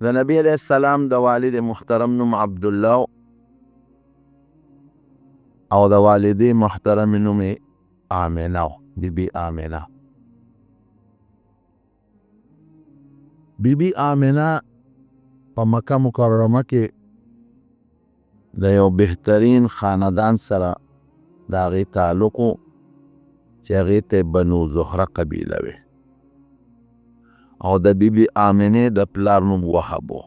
د نبی علیہ السلام د والد محترم نوم عبدالله او د والدې محترم نوم آمنه بیبي آمنه. بیبي آمنه په مکه مکرمه کې د یو بهترین خاندان سره د هغې تعلق و چې هغې ته بنو زهره قبیله وې او د بیبي آمنې د پلار نوم وهب و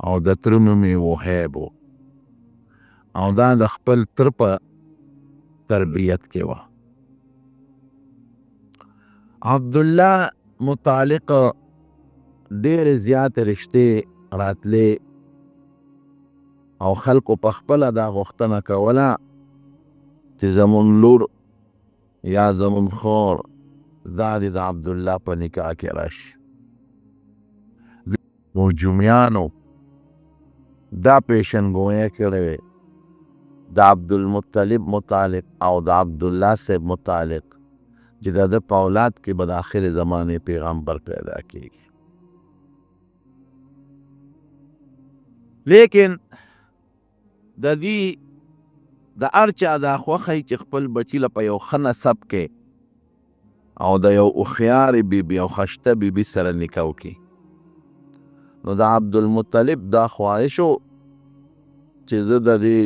او د تره نوم یې وهیب و او دا د خپل تره په تربیت کې وه. عبدالله متعلق ډېرې زیاتې رشتې راتلې او خلکو په خپله دا غوښتنه کوله چې زمون لور یا زمون خور دا دې د عبدالله په نکاح کې راشي. نجومیانو دا پیشنګویه کړې وې د عبدالمطلب متعلق او د عبدالله صاحب متعلق چې د ده په اولاد کې به د آخر زمانې پیغمبر پیدا کېږي. لیکن د دې د هر چا دا خوښه چې خپل بچي له په یو ښه نسب کې او د یو هوښیارې بیبي او خشته بیبي سره نکاح وکړي. نو د عبدالمطلب دا خواهش و چې زه د دې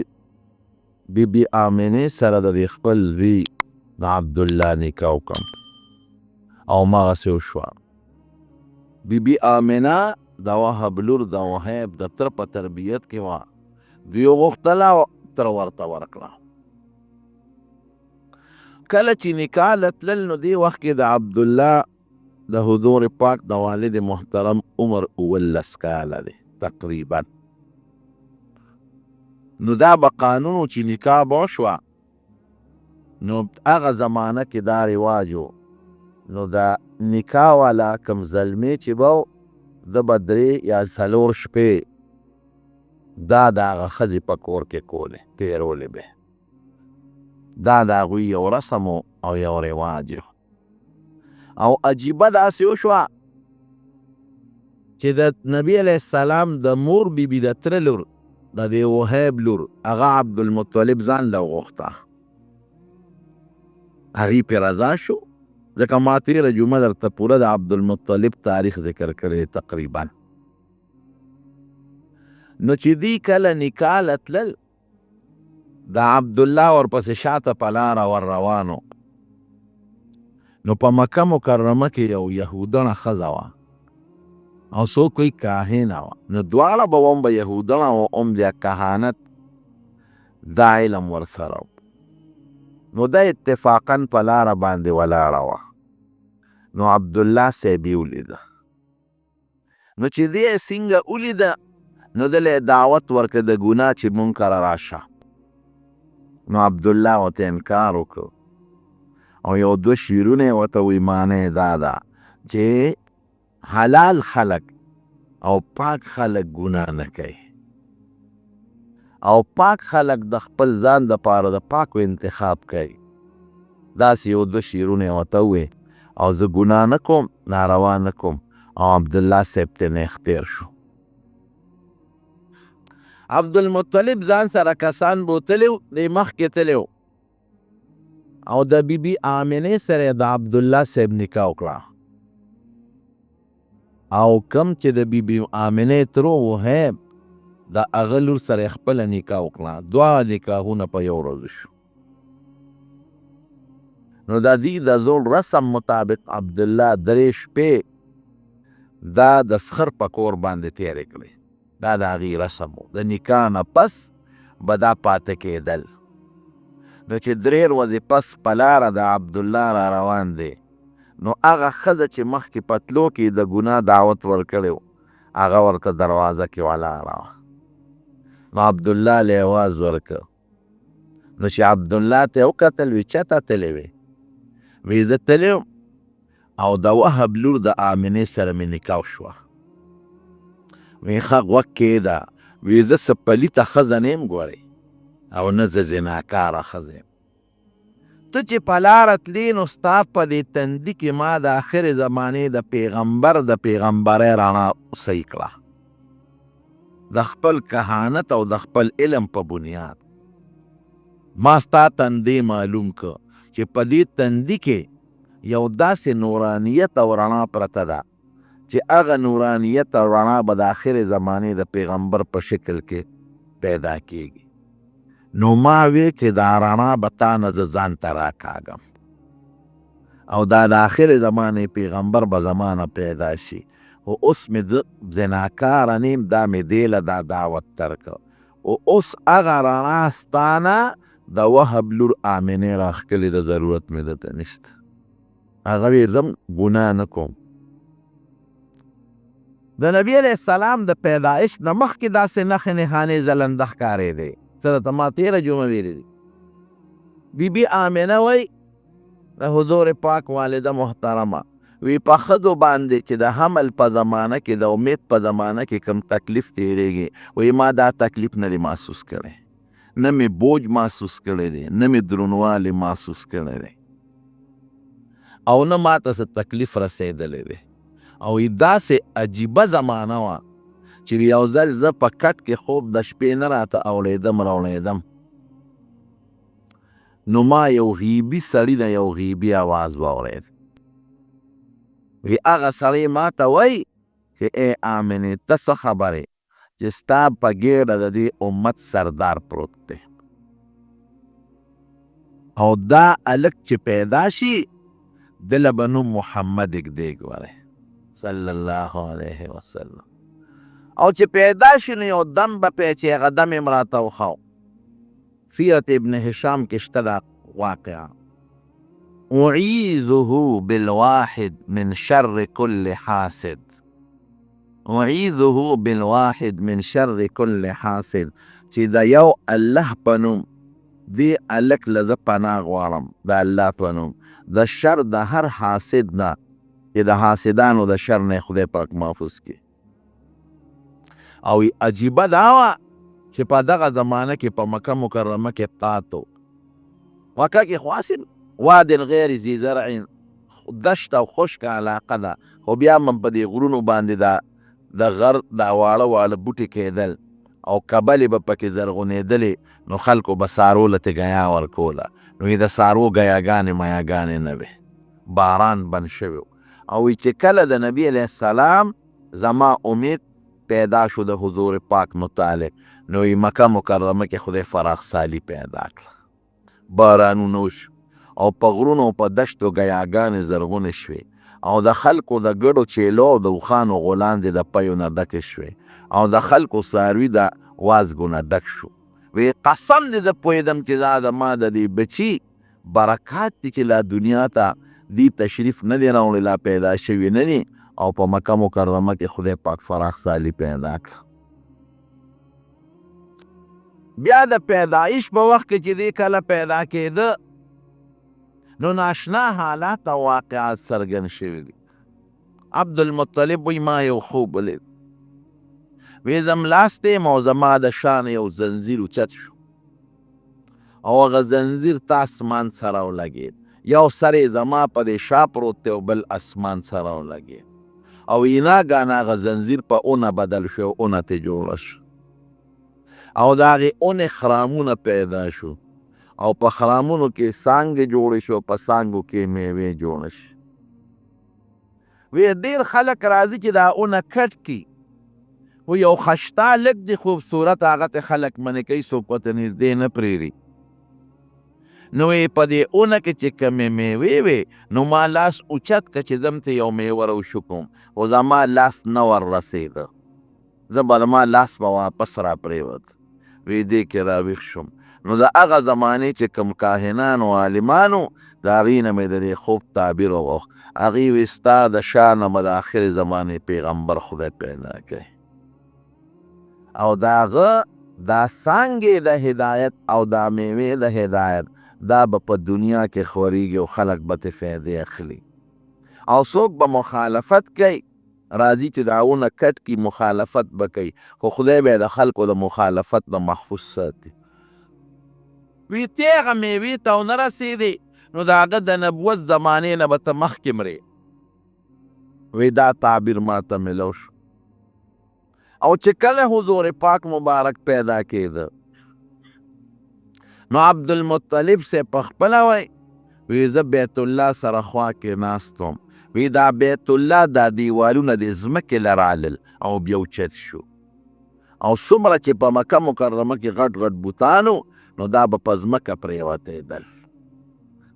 بیبي آمنې سره د دې خپل زوی د عبدالله نکاح وکړم او هماغسې وشوه. بیبي آمنه د وهب لور د وهیب د تره په تربیت کې وه. دوی غوښتله تره ورته ورکړه. کله چې نکاح له تلل نو دې وخت کې د عبدالله د حضور پاک د والد محترم عمر 19 کاله دی تقریبا. نو دا به قانون چې نکاح به وشوه نو هغه زمانه کې دا رواج و نو دا نکاح والا کم زلمی چې به د به 3 یا 4 شپې دا د هغه ښځې په کور کې کولې تېرولې به. دا د هغوی یو رسم او یو رواج او عجیبه داسې وشوه چې د نبی علیه السلام د مور بیبي د تره لور د دې وهیب لور هغه عبدالمطلب ځان له وغوښته. هغې پرې رضا شو ځکه ما تېره جمعه درته پوره د عبدالمطلب تاریخ ذکر کړی تقریبا. نو چې دی کله نکاح له تلل د عبدالله ورپسې شاته په لاره ور روانو نو په مکه مکرمه کې یو یهودنه ښځه وه او څوک وایي کاهنه وه. نو دواړه به هم به یهودنه و هم د کهانت دا علم ورسره و. نو دا اتفاقا په لاره باندې ولاړه وه. نو عبدالله صاحب یې ولیده. نو چې دې یې څنګه ولیده نو دله دعوت ورکړه د ګناه چې مونږ کره راشه. نو عبدالله ورته انکار وکړ او یو 2 شعرونه یې ورته وی معنی دا ده چې حلال خلق او پاک خلق ګناه نه کوي او پاک خلق د خپل ځان دپاره د پاکو انتخاب کوي. داسې یو 2 شعرونه یې ورته ووی او زه ګناه نه کوم ناروا نه کوم او عبدالله صاحب ترې اختیر شو. عبدالمطلب ځان سره کسان بوتلی و دی مخکې تلی و او د بیبي آمنې سره د عبدالله صاحب نکاح وکړه او کم چې د بیبي آمنې ترو وهیب د هغه لور سره خپله نکاح وکړه. 2 نکاحونه په یو ورځ شو. نو د دې د زوړ رسم مطابق عبدالله 3 شپې دا د سخر په کور باندې تېرې کړې. دا د هغې رسم و. د نکاح نه پس به دا پاته کېدل. نو چې 3 ورځې پس په لاره د عبدالله را روان دی نو هغه ښځه چې مخکې په تلو کې د ګناه دعوت ورکړی و هغه ورته دروازه کې ولاړه وه. نو عبدالله له اواز ورکړ. نو چې عبدالله ته یې وکتل وی چېرته تللی وې؟ وی زه تللی او د وهب لور د آمنې سره مې نکاح شوه. وی ښه غوږ کېږده. وی زه څه پلیته ښځه نه یم ګورئ او نه زه زناکاره ښځه یم. ته چې په لاره تلې نو ستا په دې تندي کې ما د آخرې زمانې د پیغمبر د پیغمبرۍ رڼا صحیح کړه د خپل کهانت او د خپل علم په بنیاد ما ستا تندی معلوم که چې په دې تندي کې یو داسې نورانیت او رڼا پرته ده چې هغه نورانیت او رڼا به د آخرې زمانې د پیغمبر په شکل کې پیدا کیږي نو ما وی چې دا رڼا به تا نه زه ځان ته راکاږم او دا د آخرې زمانې پیغمبر به زمانه پیدا شي خو اوس مې د زناکاره نیم دا مې دې له دا دعوت ترکه او اوس هغه رڼا ستا نه د وهب لور آمنې راښکلې د ضرورت مې درته نشته هغه وی زم ګناه نه کوم د نبی علیه السلام د پیدایش نه مخکې داسې نښې نښانې ځلنده ښکارېدې سره ته ما تیره جمعه ویلې دي بی بی آمنه وی د حضور پاک والده محترمه وی په ښځو باندې چې د حمل په زمانه کې د امید په زمانه کې کم تکلیف تیریږي وی ما دا تکلیف نه دی محسوس کړی نه مې بوج محسوس کړی دی نه مې درونوالی محسوس کړی دی او نه ما ته څه تکلیف رسېدلی دی او داسې عجیبه زمانه وه چې یو ځل زه په کټ کې خوب د شپې نه راته اوړېدم راوړېدم نو ما یو غیبي سړي نه یو غیبي آواز واورېد وی هغه سړی ما ته وایي چې ای آمنې ته څه خبرې چې ستا په ګېډه د دې امت سردار پروت دی او دا هلک چې پیدا شي دله به نوم محمد اګدې ګورئ صلی الله علیه وسلم او چې پیدا شي نو یو دم به پی چې هغه دم یې راته وښو سیرت ابن هشام کې شته دا واقعه اعیذه بالواحد من شر كل حاسد اعیذه بالواحد من شر كل حاسد چې دا یو الله په نوم دې هلک له زه پناه غواړم د الله په نوم د شر د هر حاسد نه چې د حاسدانو د شر نه خدای پاک محفوظ کړي او عجیبه دا وه چې په دغه زمانه کې په مکه مکرمه کې تاتو مکه کې خواصل واد غیر ذی زرع دشت او خشک علاقه ده خو بیا هم په دې غرونو باندې د غر دا واړه واړه بوټي کېدل او کبلې به پکې زرغونېدلې نو خلکو به څارو له ته ګیا ورکوله نو د څارو ګیاګانې میاګانې نه وې باران بند شوی او چې کله د نبی علیه السلام زما امید پیدا شو د حضور پاک متعلق نو مکه مکرمه کې خدای فراخ سالی پیدا کړه بارانونه وشو او په غرونو او په دشتو ګیاګانې زرغونې شوې او د خلکو د ګډو چیلو او د اوښانو غولاندې د پیو نه ډکې شوې او د خلکو څاروي د وازګو نه ډک شو وی قسم دې زه پوهېدم چې دا د ما د دې بچي برکات دي چې لا دنیا ته دی تشریف نه دی راوړی لا پیدا شوي نه دي او په مکه مکرمه کې خدای پاک فراخ سالی پیدا کړه بیا د پیدایش په وخت کې چې دی کله پیدا کېده نو ناشنا حالات او واقعات څرګند شوي دي عبدالمطلب وی ما یو خوب ولید وی زملاستې یم او زما د شان یو زنځیر اوچت شو او هغه زنځیر ته اسمان سره ولګېد یو سر یې زما په دې شا پروت دی او بل اسمان سره ولګېد او ناګهانه هغه زنځیر په اونه بدل شو اونه ترې جوړه شو او د هغې اونې خرامونه پیدا شو او په خرامونو کې څانګې جوړې شو په څانګو کې میوې جوړه شي وی ډېر خلک راځي چې دا اونه کټ کړي و یو خشتا لږ دی خوبصورت هغه ته خلک منې کوي څوک ورته نږدې نه پرېږدي نو په دې اونه کې چې کمې میوې وې نو ما لاس اوچت که چې زم ته یو میوه راوشکوم خو زما لاس نه ور رسېده زه به ما لاس به واپس را پرېوت وی دې کې راویښ شوم نو د هغه زمانې چې کوم کاهنان او عالمانو د هغې نه مې د دې خوب تعبیر وغوښت هغې وی ستا د شا نه به د آخرې زمانې پیغمبر خدای پیدا کوي او د هغه دا څانګې د هدایت او دا میوې د هدایت دا به په دنیا کې خورېږي او خلک به ترې فایدې اخلي او څوک به مخالفت کوي راځي چې داونه کټ کی مخالفت به کوي خو خدای به د خلکو د مخالفت نه محفوظ ساتي وی ته هغه میوې ته ونه رسېدې نو د هغه د نبوت زمانې نه به ته مخکې مرې. وی دا تعبیر ما ته ملو شو. او چې کله حضور پاک مبارک پیدا کېده نو عبدالمطلب سے پخپله وی زه بیت الله سره خوا کې ناست وم. وی دا بیت الله دا دیوالونه د ځمکې له رالل او بیا اوچت شو. او څومره چې په مکه مکرمه کې غټ غټ بوتانو نو دا به په ځمکه پرېوتېدل.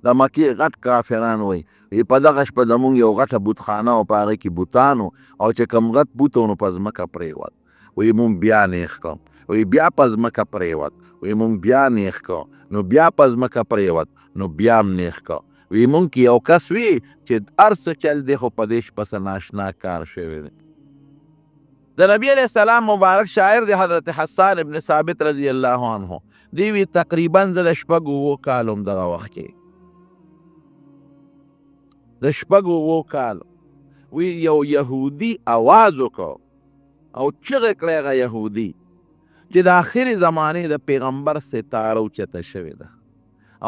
د مکې غټ کافران وی په دغه شپه زمونږ یو غټه بوتخانه او په هغې کې بوتانو او چې کوم غټ بوت و نو په ځمکه پرېوت. وی مونږ بیا نیغ کړو. وی بیا په ځمکه پرېوت. وی مونږ بیا نیغ کړو. نو بیا په ځمکه پرېوت. نو بیا هم نیغ کړو. وی مونږ کې یو کس وي چې هر څه چل دی خو په دې شپه څه ناشنا کار شوی دی. د نبی علیہ السلام مبارک شاعر دی حضرت حسان ابن ثابت رضی الله عنه. دی وی تقریبا زه د شپږو اوو کالو دغه وخت کې د شپږو اوو کالو وی یو یهودي آواز وکړو او چغې کړی هغه یهودي چې د آخرې زمانې د پیغمبر ستاره اوچته شوې ده.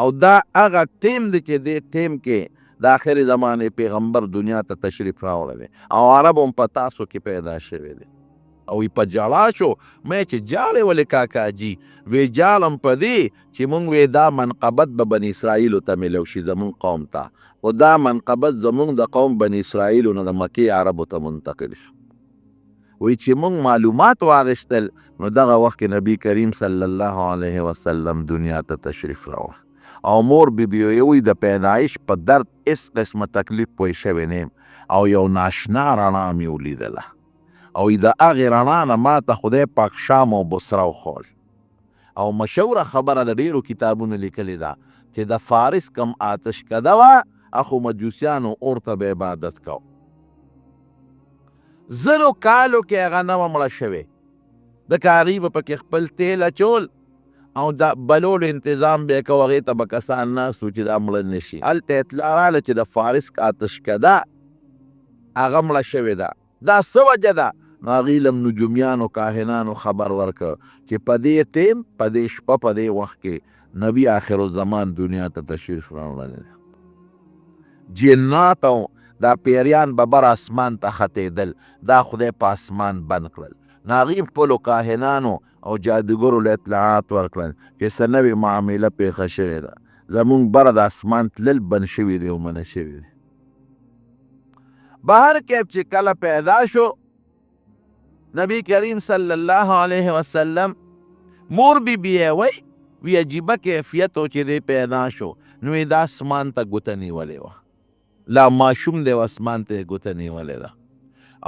او دا هغه ټیم دی چې دې ټیم کې د آخرې زمانې پیغمبر دنیا ته تشریف راوړی دی او عرب هم په تاسو کې پیدا شوی دی. او په جړا شو. مې چې جاړې ولې کاکاجي وی جالم په دې چې مونږ وی دا منقبت به بني اسرائیلو ته میلو شي زمونږ قوم ته. خو دا منقبت زمونږ د قوم بني اسرائیلو نه د مکې عربو ته منتقل شو. وی چې مونږ معلومات واغشتل نو دغه وخت کې نبی کریم صلی الله علیه وسلم دنیا ته تشریف راوړ. او مور بیبي وی د پیدایش په درد هېڅ قسمه تکلیف پوه شوی نه یم او یو ناشنا رڼا مې ولیدله او د هغې رڼا نه ما ته خدای پاک شام او بصره وښول. او مشهوره خبره د ډېرو کتابونو لیکلې ده چې د فارس کم آتشکده وه اخو مجوسیانو اور ته به عبادت کو. زرو کالو کې هغه نه وه مړه شوې. د هغې به پکې خپل تیل اچول او د بلولو انتظام به یې کو. هغې ته به کسان ناست وو چې دا مړه نه شي. هلته اطلاع راغله چې د فارس آتشکده هغه مړه شوې ده. دا څه وجه ده؟ نو هغې له نجومیانو کاهنانو خبر ورکړ چې په دې ټیم په دې شپه په دې وخت کې نبي آخر الزمان دنیا ته تشریف راوړلی دی. جنات او دا پیریان به بر اسمان ته ختېدل. دا خدای په اسمان بند کړل. نو هغې خپلو کاهنانو او جادوګرو له اطلاعات ورکړل چې څه نوې معامله پېښه شوې ده. زمونږ بره د اسمان تلل بند شوي دي او منع شوي دي. بهر کیف چې کله پیدا شو نبی کریم صلی الله علیه وسلم مور بی بی وی عجیبه کیفیت و چې دی پیدا شو نو دا اسمان ته ګوته نیولې وه. لا ماشوم دی و اسمان ته ګوته نیولې ده.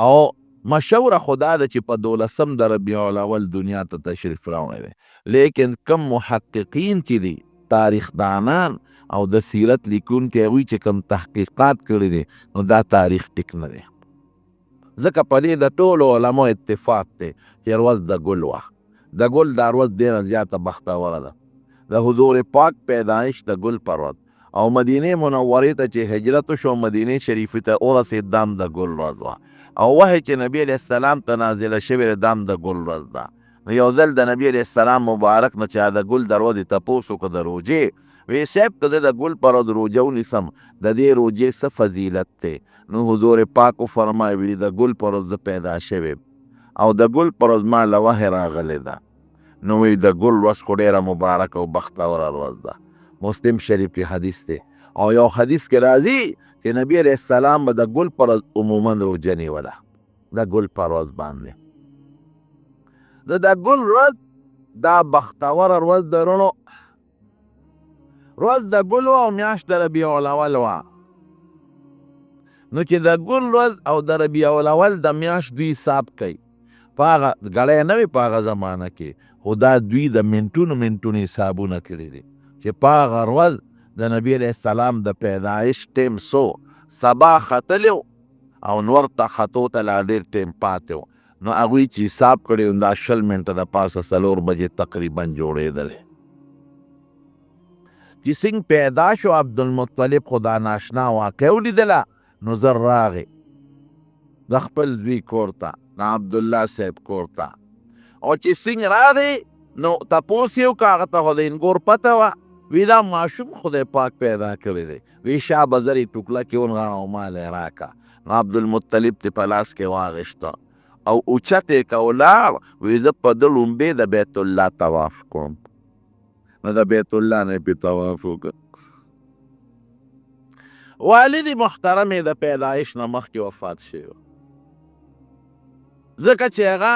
او مشهوره خو دا ده چې په 12 د ربیع الاول دنیا ته تشریف راوړی دی. لیکن کم محققین چې دي تاریخ دانان او د سیرت لیکونکي هغوی چې کوم تحقیقات کړي دي نو دا تاریخ ټیک نه دی. ځکه په دې د ټولو علماو اتفاق دی چې ورځ د ګل وه. د ګل دا ورځ ډېره زیاته بختوره ده. د حضور پاک پیدایش د ګل پر ورځ او مدینې منورې ته چې هجرت وشو مدینې شریفې ته ورسېد دا هم د ګل ورځ وه. او وحی چې نبی علیه السلام ته نازله شوې ده دا هم د ګل ورځ ده. نو یو ځل د نبی علیه السلام مبارک نه چې د ګل د ورځې تپوس وکړه د روژې وی صاحب که زه د ګل پر ورځ روژه ونیسم د دې روژې څه فضیلت دی؟ نو حضور پاک وفرمایي د ګل پر ورځ زه پیدا شوی او د ګل پر ورځ ما له وحی راغلی ده. نو وی د ګل ورځ خو ډېره مبارکه او بختوره ورځ ده. مسلم شریف کې حدیث دی. او یو حدیث کې راځي چې نبی علیه السلام به د ګل پر ورځ عموما روژه نیوله. د ګل پر ورځ باندې د ګل ورځ دا بختوره ورځ د رڼو ورځ د ګل وه او میاشت د ربیع الاول وه. نو چې د ګل ورځ او د ربیع الاول د میاشت دوی حساب کوي. په هغه ګړی نه وي په هغه زمانه کې خو دا دوی د منټونو حسابونه کړي دي چې په هغه ورځ د نبی علیه السلام د پیدایش ټیم سو سبا ختلی او نور ته ختو ته لا ډېر ټیم پاتې و. نو هغوی چې حساب کړی دا 20 منټه د پاسه 4 بجې تقریبا جوړېدلی. چې څنګه پیدا شو عبدالمطلب خدا ناشنا واقع ولیدله نو زر راغی د خپل زوی کور ته د عبدالله صاحب کور ته. او چې څنګه راغی نو تپوس یې وکړه هغه ته خو د انګور پته وه وی دا ماشوم خدای پاک پیدا کړی دی. وی شا بزر یې ټوکله کې ونغاړه او مال یې راکړه. نو عبدالمطلب تې په لاس کې واغېسته او اوچت یې که ولاړ. وی زه په ده لومبې د بیت الله طواف کوم. نو د بیت الله نه یې پې طواف وکړ. والد محترم یې د پیدایش نه مخکې وفات شوی و، ځکه چې هغه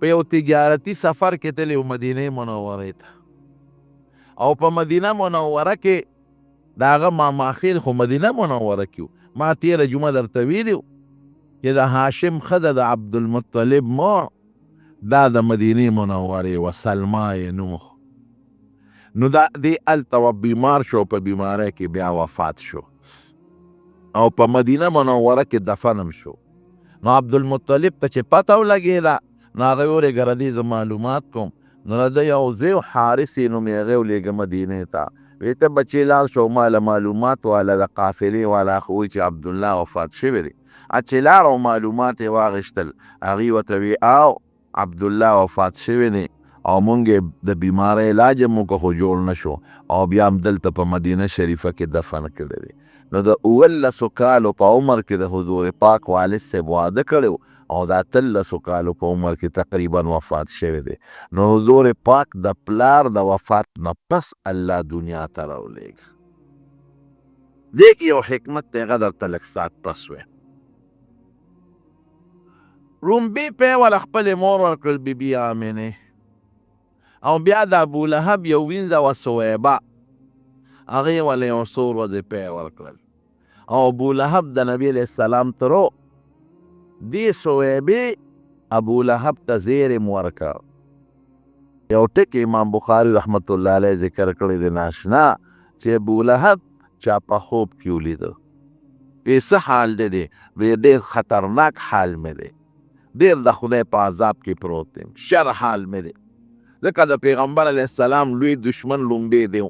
په یو تجارتي سفر کې تللی و مدینې منورې ته، او په مدینه منوره کې د هغه ماماخیل خو مدینه منوره کې و. ما تېره جمعه درته ویلي و چې د هاشم ښځه د عبدالمطلب مور دا د مدینې منورې و، سلما یې نوم. نو دا دې هلته و بیمار شو، په بیمارۍ کې بیا وفات شو او په مدینه منوره کې دفنم شو. نو عبدالمطلب ته چې پته ولګېده نو هغه ویل ګره زه معلومات کوم. نو د یو ځای حارس یې نوم یې هغې ولېږه مدینې ته. وی ته بچې لاړ شو ما له معلومات والا د قافلې والا خو وایي چې عبدالله وفات شوی دی. چې لاړ او معلومات یې واخېستل، هغې ورته وی او عبدالله وفات شوی دی او مونږ یې د بیمارۍ علاج یې موږ خو جوړ نه شو او بیا هم دلته په مدینه شریفه کې دفن کړی دی. نو د 19 کالو په عمر کې د حضور پاک والد صاحب واده کړی او د 18 کالو په عمر کې تقریبا وفات شوی دی. نو حضور پاک د پلار د وفات نه پس الله دنیا ته راولېږه. دې کې یو حکمت دی، هغه درته لږ ساعت پس ویم. رومبي پی ول خپلې مور ورکړل بیبي آمنې، او بیا د ابولهب یو وینځه وه سویبه، هغې ول یو څو ورځې پی ورکړل. او ابولهب د نبي علیه السلام ترو دې سویبې ابولهب ته زیر م ورکړ. یو ټکي امام بخاري رحمت الله علیه ذکر کړی دی ناشنا چې ابولهب چا په خوب کې ولیده. وی څه حال دی دی؟ وی ډېر خطرناک حال مې دی، ډېر د خدای په عذاب کې پروت دی، شر حال مې دی، ځکه د پیغمبر علیه السلام لوی دشمن لومبې دی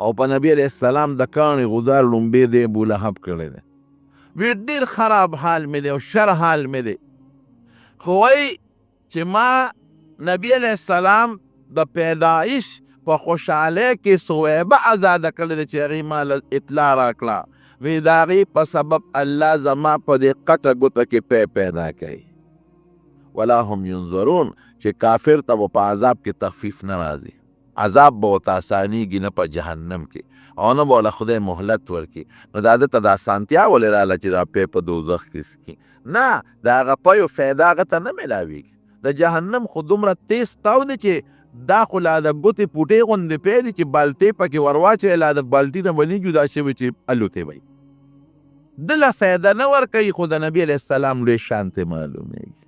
او په نبی علیه السلام د کاڼي غزار لومبې دی ابولهب کړی دی. وی ډېر خراب حال مې دی او شر حال مې دی، خو وایي چې ما نبی علیه السلام د پیدایش په خوشحالۍ کې سویبه ازاده کړې ده چې هغې ما اطلاع راکړه. وی د هغې په سبب الله زما په دې قټه ګوته کې پیدا کوي. ولا هم ینظرون چې کافر ته به په عذاب کې تخفیف نه راځي، عذاب به ورته اسانېږي نه په جهنم کې او نه به له خدای مهلت ورکړي. نو دا ده ته د اسانتیا ولې راله چې دا پی په دوزخ کې څکي؟ نه، د هغه پیو فایده هغه ته نه میلاویږي. د جهنم خو دومره تیز تاو دی چې دا خو لا د ګوتې پوټې غوندې پی دی چې بالټۍ پکې ورواچوې، لا د بالټي نه به نه جدا شوي چې الوتې به یې. ده له فایده نه ورکوي، خو د نبي علیه السلام لوی شان ته معلومېږي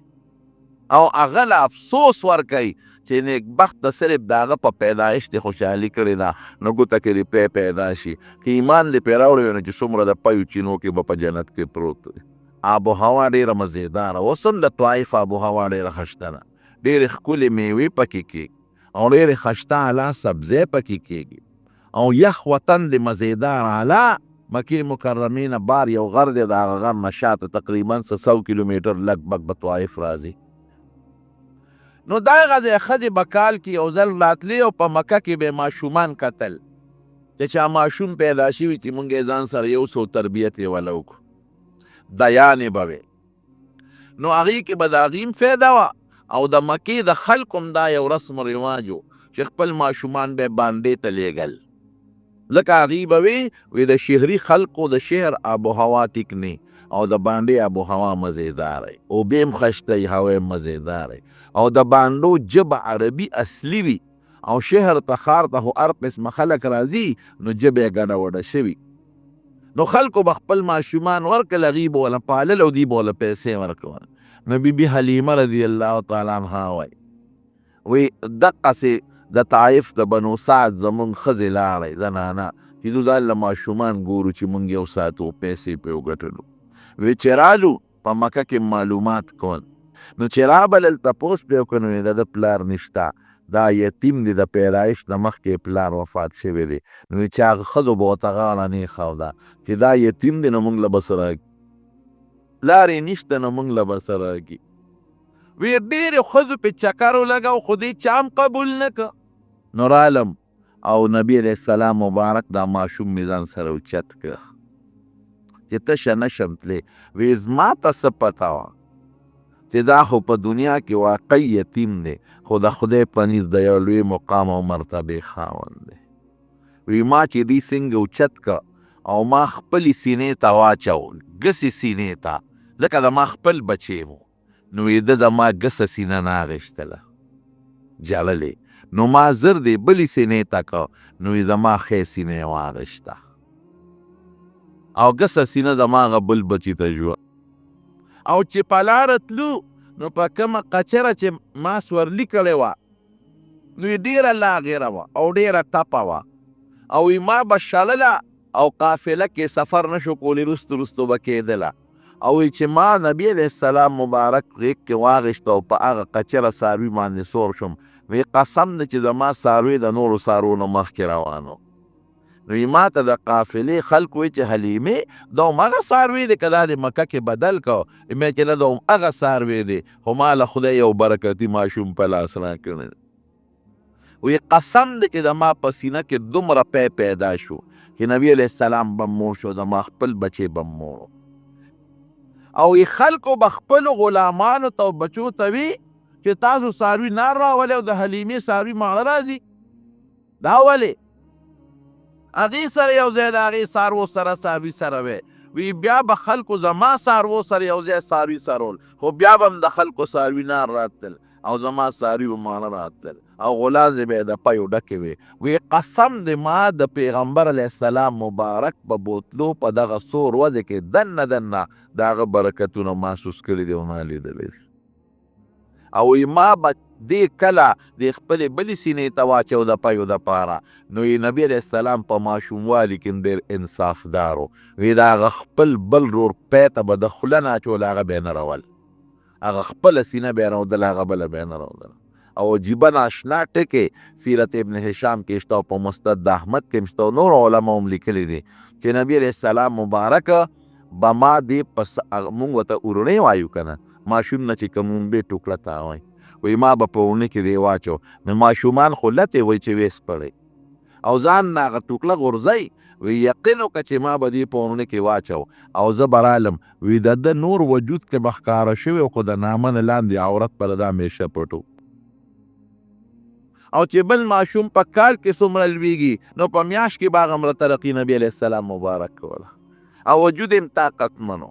او هغه له افسوس ورکوي چې نیکبخت د صرف د هغه په پیدایش دې خوشحالي کړې ده، نو ګوته کې دې پی پیدا شي. که ایمان دې پرې راوړی وي نو چې څومره د پیو چینو کې به په جنت کې پروت وي. آب و هوا ډېره مزېداره، اوس هم د طایف آب و هوا ډېره ښشته ده، ډېرې ښکلې میوې پکې کېږي او ډېرې ښشته اعلی سبزۍ پکې کېږي او یخ وطن د مزېدار اعلی مکې مکرمې نه بار یو غر دی، د هغه غر نه شاته تقریبا 100 کیلومیټر لږ بګ به طایف راځي. نو دا هغه ځای ښځې به کال کې یو ځل راتلې او په مکه کې به یې ماشومان کتل چې چا ماشوم پیدا شوي چې مونږ یې ځان سره یو څو تربیت یې وله وکړو، دیانې به وې. نو هغې کې به د هغې هم فایده وه او د مکې د خلکو هم دا یو رسم و رواج و چې خپل ماشومان به یې باندې ته لیږل، ځکه هغې به وی د شهري خلکو د شهر آب و هوا ټیک نه او د باندې آب و هوا مزیدار ای، اوبې هم ښشته ای، هوا هم مزیدار ای او د باندو ژبه عربي اصلي وي او شهر ته ښار ته خو هر قسمه خلک راځي نو ژبه یې ګډه وډه شوي. نو خلکو به خپل ماشومان ورکړل، هغې به وله پالل او دوی به وله پیسې ورکول. نو بیبي حلیمه رضی الله تعالی عنها وایي وی دقسې د طایف د بنو سعد زمونږ ښځې لاړئ زنانه چې دوی ځان له ماشومان ګورو چې مونږ یو ساتو پیسې پرې وګټلو. وی چې رالو په مکه کې معلومات کول، نو چې رابلل تپوس پرې وکړو نو د ده پلار نشته، دا یتیم دی، د پیدایش نه مخکې پلار وفات شوی دی. نو چې هغه ښځو به ورته غاړه نه ایښوده چې دا یتیم دی نو مونږ له به څه راکړي، پلار یې نشته نو مونږ له به څه راکړي. وی ډېرې ښځو پې چکر ولګو خو دې چا هم قبول نه که. نو رالم او نبی علیہ السلام مبارک دا ماشوم مې ځان سره اوچت که چې تشه نشم تللی. وی زما ته څه پته وه چې دا خو په دنیا کې واقعي یتیم دی خو د خدای په نزد د یو لوی مقام او مرتبې خاوند دی. وی ما چې دی څنګه اوچت که او ما خپلې سینې ته واچول ګسې سینې ته ځکه د ما خپل بچی مو نو وی ده د ما ګسه سینه نه اخېستله جړلې نو ما زر دی بلې سینې ته که نو وی زما ښې سینه یې واخېسته او ګسه سینه د ما هغه بل بچي ته ژوه. او چې په لاره تلو نو په کومه قچره چې ما سورلي کړې وه نو یې ډېره لاغېره وه او ډېره تپه وه او وی ما به شړله او قافله کې سفر نشو کولی رستو رستو به کېدله او وی چې ما نبی علیہ السلام مبارک غیږ کې واغېشته او په هغه قچره څاروي باندې سور شم وی قسم دی چې زما څاروي د نورو څاروو نه مخکې روانو. نو ما ته د قافلې خلک وی چې حلیمې دا همغه څاروي دی که دا د مکه کې بدل کو مې چې نه دا همغه څاروي دی خو ما له خدای یو برکتي ماشوم په لاس راکړی. وی قسم دی چې د ما په سینه کې دومره پی پیدا شو چې نبی علیہ السلام به مور شو د ما خپل بچی به مور او ای خلکو به خپلو غلامانو ته او بچو ته وي چې تاسو څاروي نار راولئ او د حلیمې څاروي ماړه راځي دا ولې هغې سره یو ځای د هغې څاروو سره څاروي سره وی وی بیا به خلکو زما څاروو سره یو ځای څاروي سرول خو بیا به هم د خلکو څاروي نار راتلل او زما څاروي به ماړه راتلل او غلازې به یې د پیو ډکې وې. وی قسم دی ما د پیغمبر علیه السلام مبارک په بوتلو په دغه سور وځې کې دننه دننه د هغه برکتونه محسوس کړي دي او ما لیدلی او وی ما به دې کله د خپلې بلې سینې ته واچو د پیو دپاره نو یې نبي علیه السلام په ماشوموالي کې ډېر انصافدار و. وی د هغه خپل بل رور پی ته به د خوله نه اچول هغه به یې نه رول هغه خپله سینه به یې رودله هغه بله به یې نه رودله. او عجیبه ناشنا ټکې سیرت ابن هشام کې شته او په مستد د احمد کې هم شته او نور علما هم لیکلي دي چې نبي علیه السلام مبارک به ما دې په مونږ ورته اورنۍ وایو که نه ماشوم نه چې که مونږ بې ټوکړه ته وایي وی ما به په اورنۍ کې دی واچو نو ماشومان خو لتې وایي چې ویس پړی او ځان نه هغه ټوکړه غورځئ وی یقین وکړه چې ما به دې په اورنۍ کې واچو او زه به رالم وی د ده نور وجود کې به ښکاره شوی خو د نامه نه لاندې عورت پر ده همیشه پټ او چې بل ماشوم په کال کې څومره لویږي نو په میاشت کې به هغه مره ترقي نبي علیه السلام مبارک کوله او وجود یې طاقتمن و.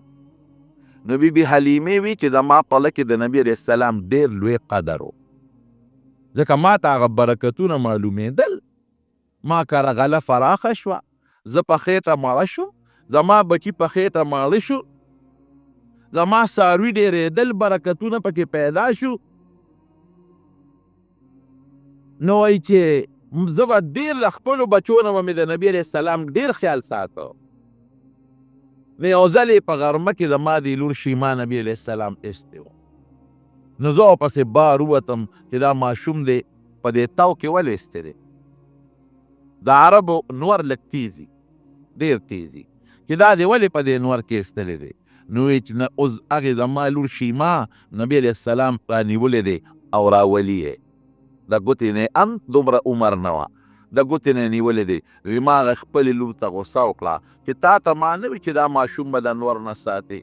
نو بی بی حلیمې وی چې د ما په لکه د نبی علیه السلام ډېر لوی قدر و ځکه ما ته هغه برکتونه معلومېدل ما کره غله فراخه شوه زه په خېټه مړه شوم زما بچي په خېټه ماړه شو زما څاروي ډېرېدل برکتونه پکې پیدا شو نو وایي چې زه به ډېر له خپلو بچو نه به مې د نبي علیه السلام ډېر خیال ساته نو یو ځل یې په غرمه کې زما د لور شیما نبي علیه السلام ایستی و نو زه ورپسې بار ووتم چې دا ماشوم دی په دې تاو کې ولې ایستی دی د عربو نور لږ تیزي ډېر تیزي چې دا دی ولې په دې نور کې ایستلی دی نو وایي چې نه اوس هغې زما لور شیما نبي علیه السلام رانیولی دی او راولي یې د ګوتې نه هم دومره عمر نه وه د ګوتې نه یې نیولې دی. وی ما هغه خپلې لور ته غوسه وکړه چې تا ته ما نه وي چې دا ماشوم به د نور نه ساتي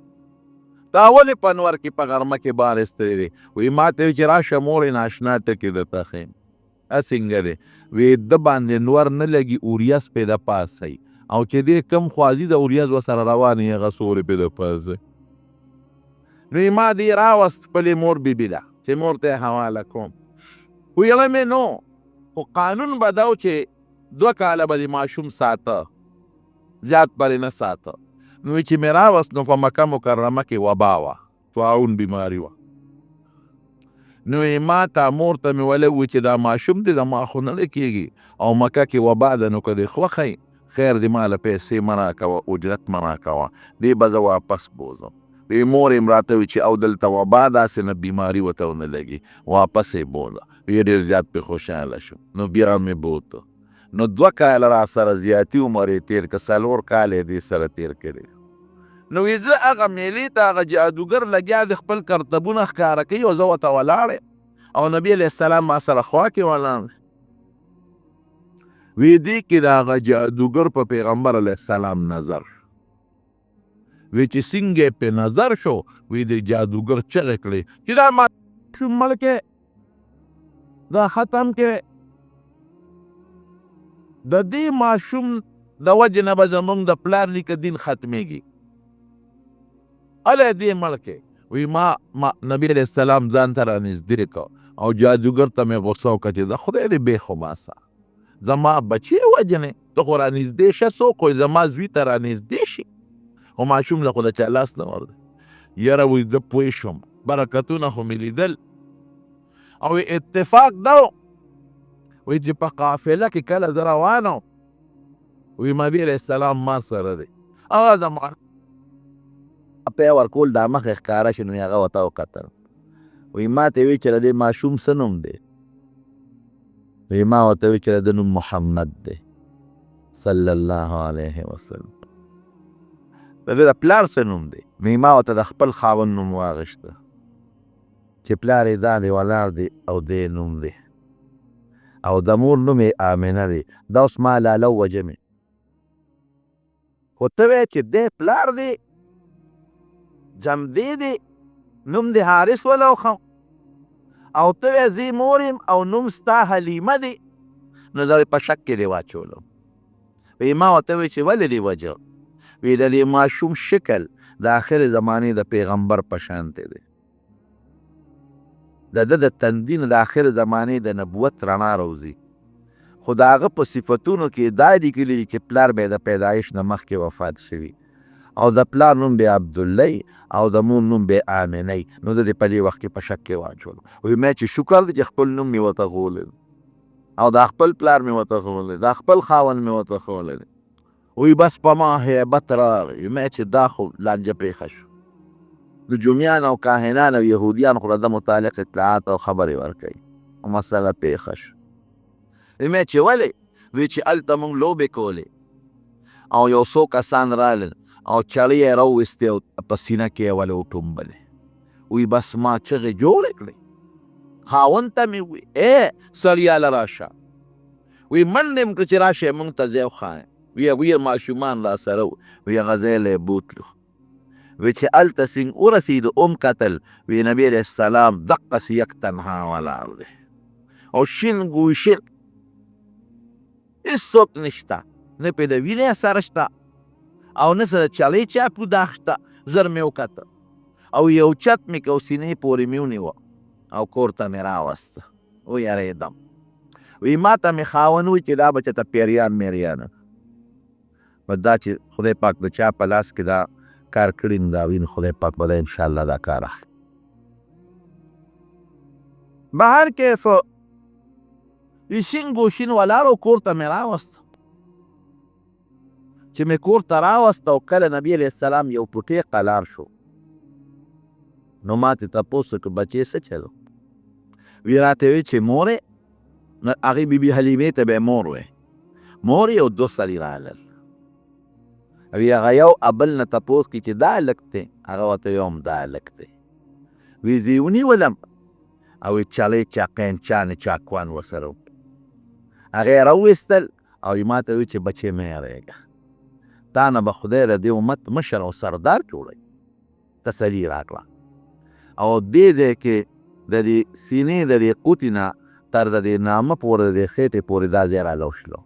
تا ولې په نور کې په غرمه کې بار ایستلی دی وی ما ته وي چې راشه مورې ناشنا ټکې درته ښیم څنګه دی وی ده باندې نور نه لګي اوریاس پې د پاسئ او چې دې کم خوازي د اوریاز ورسره روان یې هغه سورې پې د پاسئ نو یې ما دې راوست خپلې مور بیبي ده چې مور ته یې حواله کوم ویله مې نو خو قانون به دا و چې 2 کاله به د ماشوم ساته زیات پرې نه ساته نو چې مې راوست نو په مکه مکرمه کې وبا وه طاعون بیماري وه نو یې ما ته مور ته مې ویلی وي چې دا ماشوم دی د ما خو نه کېږي او مکه کې وبا ده نو که دې خوښی خیر دې ما له پیسې مه راکوه اجرت مه راکوه دې به زه واپس بوځم وی مور یې راته وي چې او دلته وبا داسې نه بیماري ورته ونه لګي واپس یې بوله وی ډېر زیات پې خوشحاله شو نو بیا مې بوته نو 2 کاله را سره زیاتي عمر یې تېر که 4 کاله یې دې سره تېر کړي نو وی زه هغه میلې ته هغه جادوګر لګیا د خپل کرتبونه ښکاره کوي او زه ورته ولاړ او نبي علیه السلام ما سره خوا کې ولاړ وی دې کې د هغه جادوګر په پیغمبر علیه السلام نظر وی چې څنګه یې پې نظر شو وی د جادوګر چغې کړې چې دا ماشوم مړ کې دا ختم کې د دې ماشوم د وجې نه به زمونږ د پلار نیکه دین ختمېږي الی دې مړ کې وی ما نبی علیه السلام ځان ته رانږدې کړ او جادوګر ته مې غوسه وکړه چې د خدای دې بې خو ماسه زما بچی وجنې ته خو رانږدې شه څوک خو زما زوی ته رانږدې شي خو ماشوم له خو د چا لاس نه ورده یاره وی زه پوه شوم برکتونه خو مې لیدل او اتفاق دا وی چې په قافله کې کله زه روان وم وی نبي علیه السلام ما سره دی هغه زما پی ورکول دا مخې ښکاره شي نو هغه ورته وکتل وی ما ته وی چې د دې ماشوم څه نوم دی وی ما ورته وی چې د ده نوم محمد دی صلی الله علیه وسلم د ده د پلار څه نوم دی وی ما ورته د خپل خاوند نوم واغېسته چې پلار یې دا دی ولاړ دی او دې نوم دی او د مور نوم یې آمنه دی دا اوس ما لاله وجمې خو ته وایې چې دی پلار دی جمدی دی نوم دی حارث ولوخم او ته وایې زه مور یم او نوم ستا حلیمه دی نو دا په شک کې دی واچولم وی ما ورته وایي چې ولې دی وجه وی د دې ماشوم شکل د آخر زمانې د پیغمبر په شانتې دی د ده د تندین د آخر زمانې د نبوت رڼا روزي خو د هغه په صفتونو کې دا لیکلي چې پلار به د پیدایش نه مخکې وفات شوي او د پلار نوم به عبدالله او د مور نوم به آمنه نو زه دې په دې وخت کې په شک کې واچولم وی ما چې شکر دی چې خپل نوم مې ورته ښوولی او دا خپل پلار مې ورته ښوولی دا خپل خاوند مې ورته ښوولی وی بس په ما هیبت راغی ما چې دا خو لانجه پېښه شو د جومیان او کاهنان او یهودیان خو د متعلق اطلاعات او خبرې ورکوي او مسله پېښه شو ما چې ولې وی چې هلته موږ لوبې کولې او یو څو کسان رالل او چړې یې راوویستې او په سینه کې یې ولې وټومبلې وی بس ما چغې جوړې کړې خاوند ته مې وی سړیاله راشه وی منډې م کړه چې راشه موږ ته ځای وښایه وی ماشومان را سره وی هغه ځای له یې بوتلو وی چې هلته څنګه ورسېدو کتل وی نبي علیه السلام دقسې یک تنها ولاړ دی او شین ګوشین هېڅوک نشته نه پې د وینې اثر شته او نه څه د چلې چاپو داغ شته زر مې وکتل او یو چت مې که سینې پورې مې ونیوه او کور ته مې راوسته ویرېدم وی ما ته مې خاوند وی چې دا به چېته پیریان میریانه په دا چې خدای پاک د چا په لاس کې دا کار کړي نو دا وین خدای پاک به دا انشاءالله دا کار اخلي بهر کیف شین ګوشین ولاړو کور ته مې راوسته چې مې کور ته راوسته او کله نبي علیه السلام یو پوټی قلار شو نو ما ترې تپوس وکړ بچې څه چلو وی راته وی چې مورې هغې بیبي حلیمې ته به یې مور وی مور یې او دوه سړي رالل وی هغه یو بل نه تپوس کړي چې دا هلک دی هغه ورته وی هم دا هلک دی وی زه یې ونیولم او چلې چاقینچانې چاکوان ورسره و هغې یې راوویستل او ما ته وی چې بچې مه یېرېږه تا نه به خدای د دې امت مشر او سردار جوړوي تسلي راکړه او دې ځای کې د دې سینې د دې قوتې نه تر د دې نامه پورې د دې خېټې پورې دا ځای رالو شلو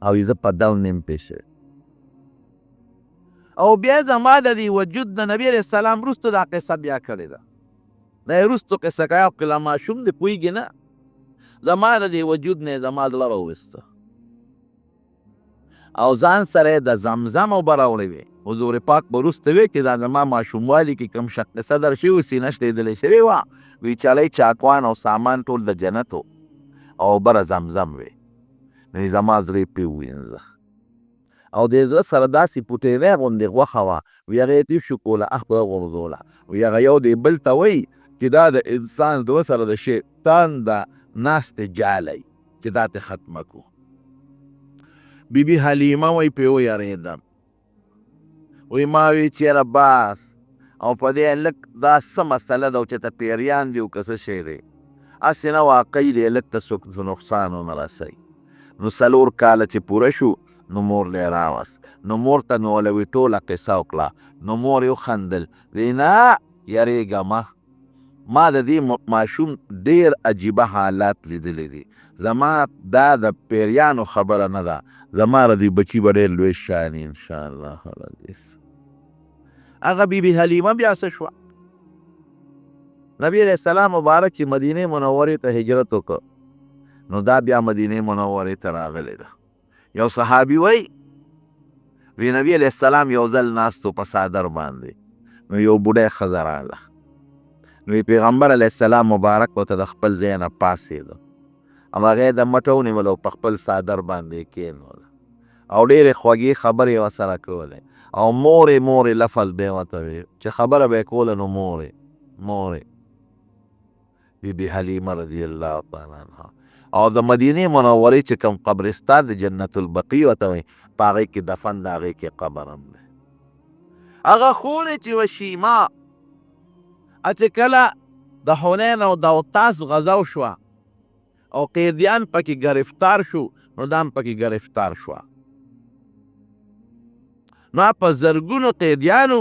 او زه په ډول نیم پېښ او بیا زما د دې وجود د نبي علیه السلام وروسته دا قصه بیا کړې ده دا یې وروستو قصه کوي او که ماشوم دې پوهېږي نه زما د دې وجود نه یې زما زړه راوویسته او ځان سره د زمزم اوبه راوړې وې حضور پاک به وروسته وی چې دا زما ماشوموالي کې کوم شک قصه در شوي و سینه شلېدلې شوې وه وی چلی چاکوان او سامان ټول د جنت و او اوبه زمزم وې نو زما زړه یې پرې ووینځه او د زړه سره داسې پوټېری غوندې غوښه وه وی هغه یې تیف شو کوله اخ به غورځوله وی هغه یو دی بل ته وایي چې دا د انسان دوه سره د شیطان د ناستې جالی چې دا ترې ختمه کړو بیبي حلیمه وی پرې ویرېدم وی ما وی چېره باس او په دې لږ دا څه مسله ده چې ته پیریان دي او که څه شی دی هسې نه واقعي دی لږ ته څوک نقصان ونه رسوي نو 4 کاله چې پوره شو نو مور لی راوست. نو مور ته مې ولوي ټوله قصه وکړه. نو مور یې وخندل وی نه یریږه مه، ما د دې ماشوم ډیر عجیبه حالات لیدلی دي. زما دا د پیریانو خبره نه ده، زما د دې بچي به ډېر لوی شاني انشاءالله العزیز. هغه بیبي حلیمه بیا څه شوه؟ نبی علیہ السلام مبارک چې مدینه منورې ته هجرت وکړ نو دا بیا مدینه منورې ته راغلی ده. یو صحابي وی نبی علیہ السلام یو ځل ناستو په څادر باندې، نو یو بوډۍ ښځه راغله. نو پیغمبر علیہ السلام مبارک ورته د خپل ځای نه پاڅېده او هغه یې د مټه ونیوله او په خپل څادر باندې کېنوله او ډېرې خوږې خبرې یې ورسره کولې او مورې لفظ به یې ورته وی چې خبره به یې کوله نو مورې بیبي حلیمه رضی الله تعالی عنها. او د مدینې منورې چې کوم قبرستان د جنت البقیع ورته وایي په هغې کې دفن د هغې کې قبر هم دی. هغه خونې چې وه شیما چې کله د حنین او د اوتاس غزا وشوه او قیدیان پکې گرفتار شو نو دا هم پکې گرفتار شوه. نو په زرګونو قیدیانو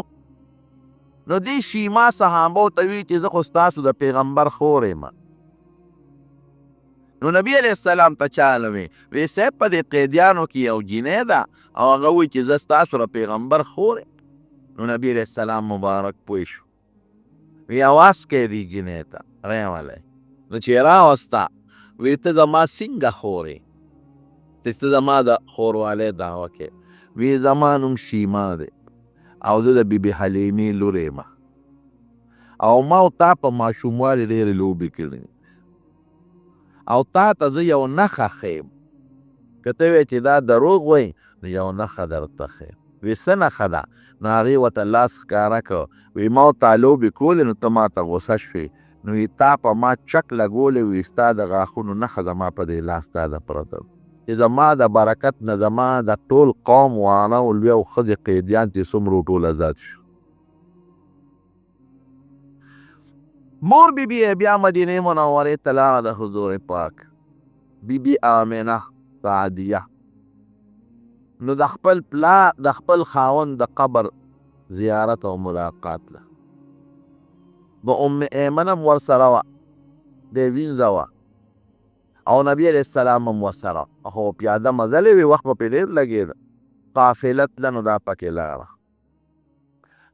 نو دې شیما صحابو ته وی چې زه خو ستاسو د پیغمبر خور یم. نو نبی علیہ السلام ته چاله وی صاحب په دې قیدیانو کې یو جینۍ ده او هغه وی چې زه ستاسو د پیغمبر خور یم. نو نبی علیہ السلام مبارک پوه شو وی اواز کوي دې جینۍ ته ریملی. نو چې یې راوسته وی ته زما څنګه خور یې چې ته زما د خوروالی دعوه کوې؟ وی زما نوم شیما دی او زه د بیبي حلیمې لور یم او ما او تا په ماشوموالي ډېرې لوبې کړې او تا ته زه یو نښه ښیم، که ته وایې چې دا دروغ وایي نو یو نښه درته ښیم. وی څه نښه ده؟ نو هغې ورته لاس ښکاره کړ وی ما او تا لوبې کولې نو ته ما ته غوسه شوې نو وی تا په ما چک لګولی وی ستا د غاښونو نښه زما په دې لاس تا ده پرته چې زما د برکت نه زما د ټول قوم واړه او لوی او ښځې قیدیان چې څومره ټول آزاد شو. مور بیبي بیا مدینې منورې ته لاړه د حضور پاک بیبي آمنه سعدیه. نو د خپل پلار د خپل خاوند د قبر زیارت او ملاقات له د ام ایمن هم ورسره وه دی وینځه وه او نبی علیہ السلام هم ورسره خو پیاده مزلې وي وخت به پرې ډېر لګېده. قافله تله نو دا پکې لاړه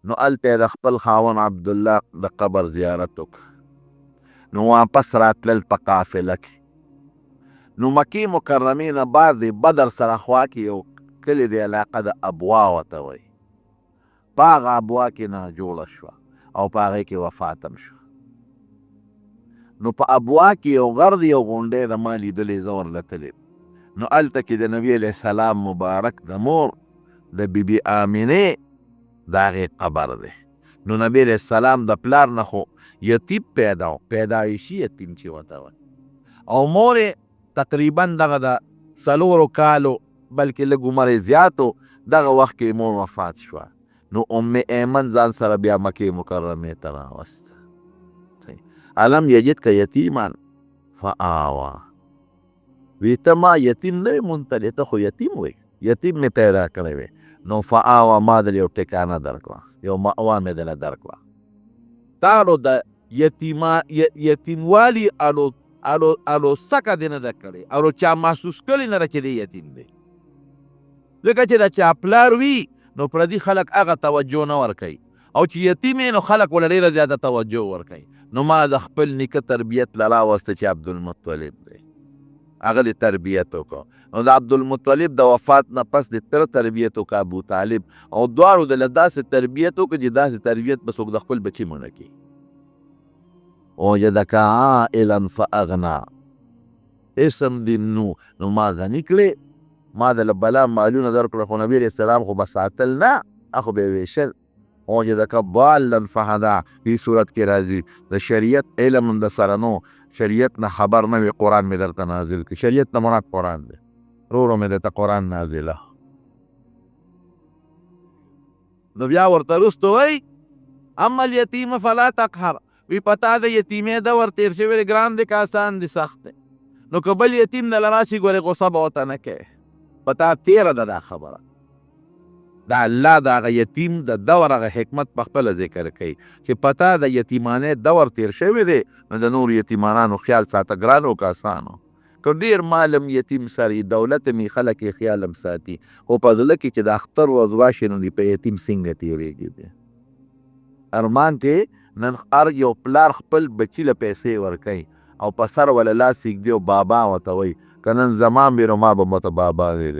نو هلته د خپل خاوند عبدالله د قبر زیارت وکړه نو واپس راتلل په قافله کې. نو مکې مکرمې نه بار دی بدر سره خوا کې یو کلی دی علاقه د ابوا ورته وایي په هغه ابوا کې نه جوړه شوه او په هغې کې وفات هم شوه. نو په ابوا کې یو غر دی یو غونډی د ما لیدلی زه ورلتلی نو هلته کې د نبي علیه السلام مبارک د مور د بیبي آمینې د هغې قبر دی. نو نبی علیه السلام د پلار نه خو یتیم پیدا و پیدایشي یتیم چې ورته وایي او مور یې تقریبا دغه د 4 کالو بلکې لږ عمر یې زیات و دغه وخت کې مور وفات شوه. نو ام ایمن ځان سره بیا مکې مکرمې ته راوست. علم یجدک یتیما فآوا وی ته ما یتیم نه منتلی ته خو یتیم وی یتیم مې پیدا کړی وی نو فآوا ما دل یو ټکانه درکړه یو مأوا مې دله درکړه. تاړو د یتیموالي الو سکه دې نه ده کړې الو چا محسوس کړی نه ده چې دی یتیم دی ځکه چې د چا پلار وي نو پردي خلک هغه توجه نه ورکوي او چې یتیم نو خلک ورله ډېره زیاته توجه ورکوي. نو ما د خپل نیکه تربیت له راوسته چې عبدالمطلب دی هغه دې تربیت وکړو. نو د عبدالمطلب د وفات نه پس د تر تربیت وکړه ابو طالب او دواړو د له داسې تربیت وکړه چې داسې تربیت به څوک د خپل بچي مونه کړي. وجدک عائلا فاغنا اسم دې نو ما غني کړې ما د له بلا مالونه درکړه خو نبي علیه السلام خو به ساتل نه هغه به یې ویشل. وجدک ضالا فهدا دې صورت کې راځي د شریعت علم د سره نو شریعت نه خبر نه وي قرآن مې درته نازل کړي. شریعت نه مراد قرآن دی ورو مې درته قرآن نازله. نو بیا ورته وروسته وایي اما الیتیم فلا تقهر وی پتا د یتیمې دور تیر شوی ګران دی که آسان دی سخت دی نو که بل یتیم دله راشي ګورې غوسه به ورته نه کوې په تا تېره ده دا خبره د الله د هغه یتیم د دور هغه حکمت په خپله ذکر کوي چې په تا د یتیمانۍ دور تیر شوی دی نو د نورو یتیمانانو خیال ساته ګرانو که اسانو که ډېر مالم یتیم سري دولت مې خلک یې خیالم ساتي خو په زړه کې چې د اختر ورځ راشي نو د په یتیم څنګه تېرېږي دی ارمان ته نن هر یو پلار خپل بچي له پیسې ورکوي او په سر وله لاس ایږدي او بابا ورته وایي که نن زمان وي نو ما به مته بابا دی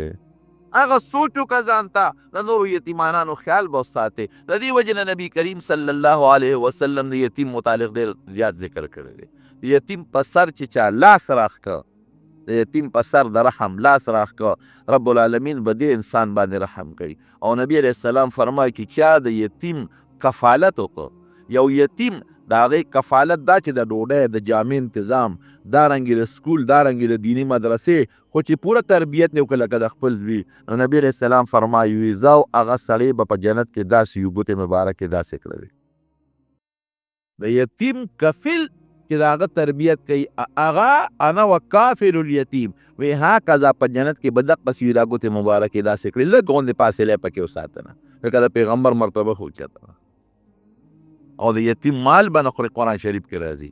هغه سوچ وکړه ځان ته د نورو یتیمانانو خیال به وساتې د دې وجې نه نبي کریم صلی الله علیه وسلم د یتیم متعلق ډېر زیات ذکر کړی دی د یتیم په سر چې چا لاس راښکه د یتیم په سر د رحم لاس راښکه رب العالمین به دې انسان باندې رحم کوي او نبی علیه السلام فرمایي چې چا د یتیم کفالت وکړه یو یتیم د هغې کفالت دا چې د ډوډۍ د جامې انتظام دارنګې د سکول دارنګې د دیني مدرسې خو چې پوره تربیت نه وکړه لکه د خپل زوی نو نبي علیه السلام فرمایي وي زه او هغه سړی به په جنت کې داسې یو ګوتې مبارکې داسې کړوي د یتیم کفیل چې د هغه تربیت کوي هغه انا وکافل الیتیم وی هکذا په جنت کې به دقسې یو دا ګوتې مبارکې داسې کړي لږ غوندې فاصله پکې وساته نه لکه د پیغمبر مرتبه خو اوچته او د یتیم مال به نه خوري قرآن شریف کې راځي